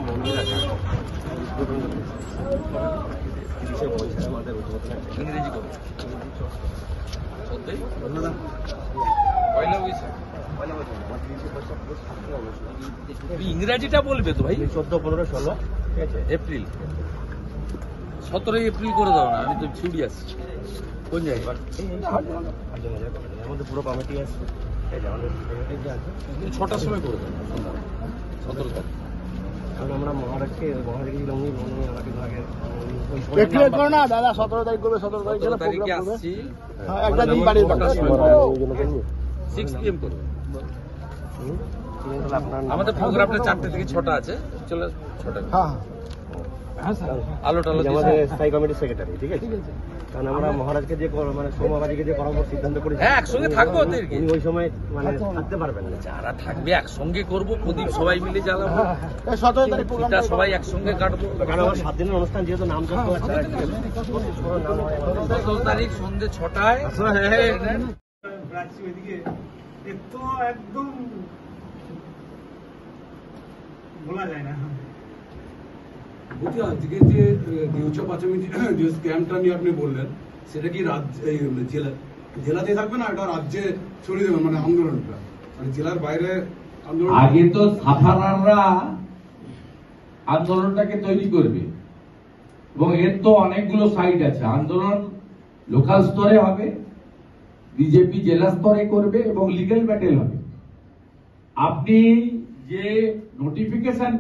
মন্দির আছে ইংরেজি করো ইংরাজিটা বলবে তো ভাই 14, 15, 16 ঠিক আছে এপ্রিল 17 এপ্রিল করে দাও না আমি তো ছুটি আসছি কোন জায়গায় আমাদের পুরো কমিটি আছে 6টার সময় করে দেবো 17 তারিখ আমরা মহারাজকে গেছিলাম না দাদা 17 তারিখ করবে 17 তারিখে আসছি একটা দিন বাড়ির 6 PM করবে আমাদের প্রোগ্রামটা 4টে থেকে 6টা আছে চলে 6টা আলো টালো আমাদের স্থায়ী কমিটির সেক্রেটারি ঠিক আছে কারণ আমরা মহারাজকে যে মানে সোমবারকে যে করার সিদ্ধান্ত করেছি হ্যাঁ একসঙ্গে থাকবো ওদেরকে ওই সময় মানে থাকতে পারবেন না যারা থাকবে একসঙ্গে করব প্রদীপ সবাই মিলে জ্বালাবো 17 তারিখ প্রোগ্রামটা সবাই একসঙ্গে কাটবো কারণ আমার 7 দিনের অনুষ্ঠান যেহেতু নাম যজ্ঞ আছে 17 তারিখ সন্ধ্যে 6টায় ওইদিকে তো একদম বলা যায় না বলছি আজকে যে দিউচা পাঁচামি যে স্ক্যামটা নিয়ে আপনি বললেন সেটা কি জেলাতে থাকবে না এটা রাজ্যে ছড়িয়ে দেবেন মানে আন্দোলনটা মানে জেলার বাইরে আন্দোলন আগে তো সাফারাররা আন্দোলনটাকে তৈরি করবে এবং এর তো অনেকগুলো সাইট আছে আন্দোলন লোকাল স্তরে হবে বিজেপি জেলা স্তরে করবে এবং লিগ্যাল ব্যাটেল হবে আপনি যে নোটিফিকেশন